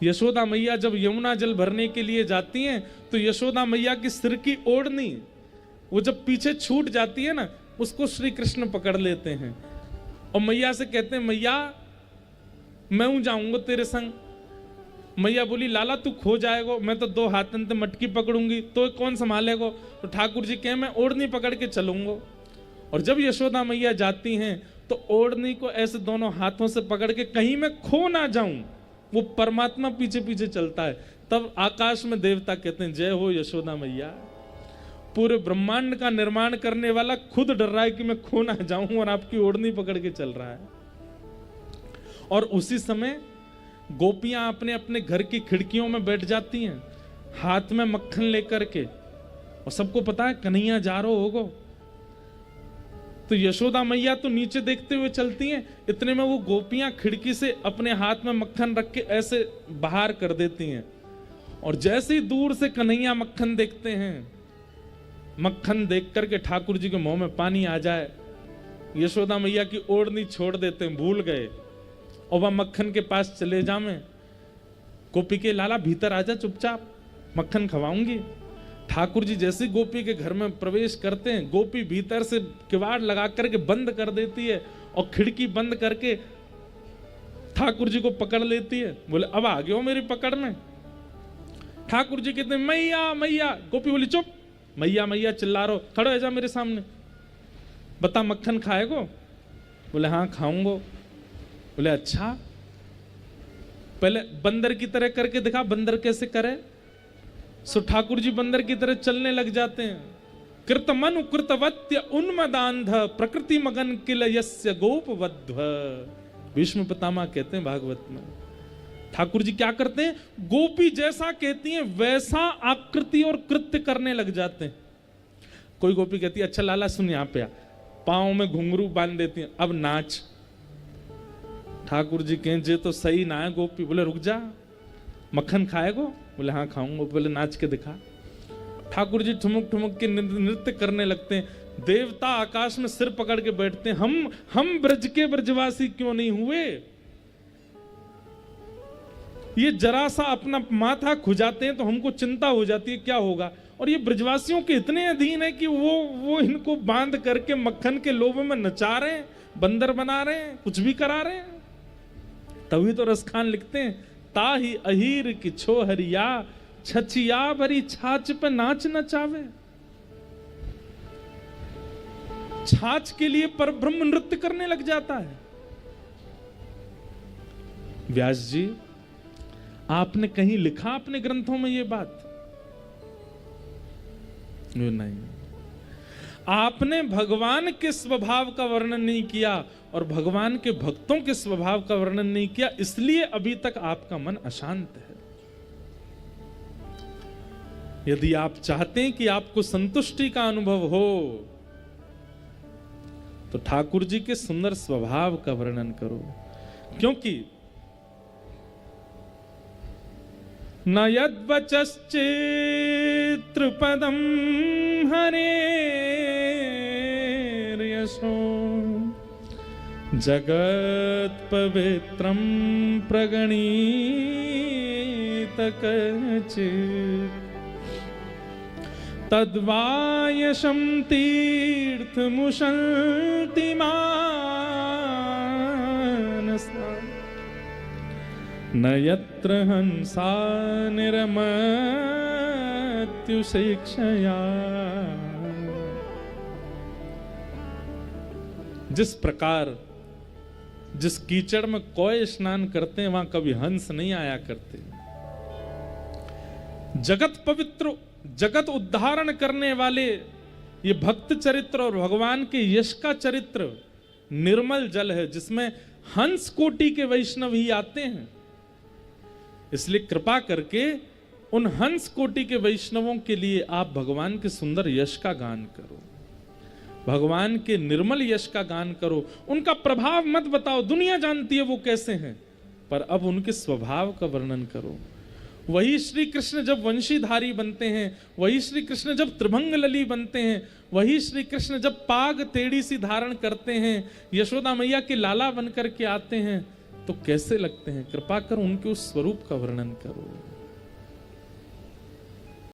यशोदा मैया जब यमुना जल भरने के लिए जाती हैं तो यशोदा मैया की सिर की ओढ़नी वो जब पीछे छूट जाती है ना, उसको श्री कृष्ण पकड़ लेते हैं और मैया से कहते हैं मैया मैं जाऊंगा तेरे संग। मैया बोली लाला तू खो जाएगा, मैं तो 2 हाथन से मटकी पकड़ूंगी तो कौन संभालेगा। तो ठाकुर जी कहे मैं ओढ़नी पकड़ के चलूंगा। और जब यशोदा मैया जाती हैं तो ओढ़नी को ऐसे दोनों हाथों से पकड़ के कहीं मैं खो ना जाऊं, वो परमात्मा पीछे पीछे चलता है। तब आकाश में देवता कहते हैं जय हो यशोदा मैया, पूरे ब्रह्मांड का निर्माण करने वाला खुद डर रहा है कि मैं खो ना जाऊं और आपकी ओढ़नी पकड़ के चल रहा है। और उसी समय गोपियां अपने अपने घर की खिड़कियों में बैठ जाती हैं हाथ में मक्खन लेकर के, और सबको पता है कन्हैया जा रहा होगा। तो यशोदा मैया तो नीचे देखते हुए चलती हैं, इतने में वो गोपियां खिड़की से अपने हाथ में मक्खन रख के ऐसे बाहर कर देती हैं। और जैसे ही दूर से कन्हैया मक्खन देखते हैं, मक्खन देख करके ठाकुर जी के मुंह में पानी आ जाए, यशोदा मैया की ओढ़नी छोड़ देते हैं, भूल गए और वह मक्खन के पास चले जावे। गोपी के लाला भीतर आजा चुपचाप, मक्खन खवाऊंगी। ठाकुर जी जैसे गोपी के घर में प्रवेश करते हैं, गोपी भीतर से किवाड़ लगा करके बंद कर देती है और खिड़की बंद करके ठाकुर जी को पकड़ लेती है। बोले अब आ गए हो मेरी पकड़ में। ठाकुर जी कहते हैं मैया मैया। गोपी बोली चुप, मैया मैया चिल्ला रहो, खड़ो हो जा मेरे सामने, बता मक्खन खाएगो। बोले हाँ खाऊंगो। बोले अच्छा पहले बंदर की तरह करके दिखा, बंदर कैसे करे। सो ठाकुर जी बंदर की तरह चलने लग जाते हैं। कृतमनु कृतवत्य उन्मदांध प्रकृति मगन किल यस्य गोपवध्व, भीष्म पितामह कहते हैं भागवत में। ठाकुर जी क्या करते हैं, गोपी जैसा कहती हैं वैसा आकृति और कृत्य करने लग जाते हैं। कोई गोपी कहती है अच्छा लाला सुन यहाँ पे आ, पांव में घुंघरू बांध देती हैं, अब नाच। ठाकुर जी कहें जे तो सही ना है गोपी। बोले रुक जा, मक्खन खाएगो। बोले हाँ खाऊंगा। बोले नाच के दिखा। ठाकुर जी ठुमुक ठुमुक के नृत्य करने लगते हैं। देवता आकाश में सिर पकड़ के बैठते हैं, हम ब्रज के ब्रजवासी क्यों नहीं हुए। ये जरा सा अपना माथा खुजाते हैं तो हमको चिंता हो जाती है क्या होगा, और ये ब्रजवासियों के इतने अधीन है कि वो इनको बांध करके मक्खन के लोभ में नचा रहे हैं, बंदर बना रहे हैं, कुछ भी करा रहे हैं। तभी तो रसखान लिखते हैं ताही अहीर की छोहरिया छचिया भरी छाछ पे नाच नचावे। छाछ के लिए परब्रह्म नृत्य करने लग जाता है। व्यास जी आपने कहीं लिखा अपने ग्रंथों में ये बात? नहीं। आपने भगवान के स्वभाव का वर्णन नहीं किया और भगवान के भक्तों के स्वभाव का वर्णन नहीं किया, इसलिए अभी तक आपका मन अशांत है। यदि आप चाहते हैं कि आपको संतुष्टि का अनुभव हो तो ठाकुर जी के सुंदर स्वभाव का वर्णन करो, क्योंकि न यद्वचश्चित्रपदं हरेर्यशो जगत् पवित्रं प्रगणीत कचित् तद्वायशं तीर्थमुशन्ति मानसा न यत्र हंसा निरमत्युशिक्षया। जिस प्रकार जिस कीचड़ में कोय स्नान करते हैं वहां कभी हंस नहीं आया करते। जगत पवित्र जगत उद्धारण करने वाले ये भक्त चरित्र और भगवान के यश का चरित्र निर्मल जल है जिसमें हंस कोटि के वैष्णव ही आते हैं। इसलिए कृपा करके उन हंस कोटि के वैष्णवों के लिए आप भगवान के सुंदर यश का गान करो, भगवान के निर्मल यश का गान करो। उनका प्रभाव मत बताओ, दुनिया जानती है वो कैसे हैं, पर अब उनके स्वभाव का वर्णन करो। वही श्री कृष्ण जब वंशीधारी बनते हैं, वही श्री कृष्ण जब त्रिभंग लली बनते हैं, वही श्री कृष्ण जब पाग टेढ़ी सी धारण करते हैं, यशोदा मैया के लाला बनकर के आते हैं, तो कैसे लगते हैं, कृपा कर उनके उस स्वरूप का वर्णन करो।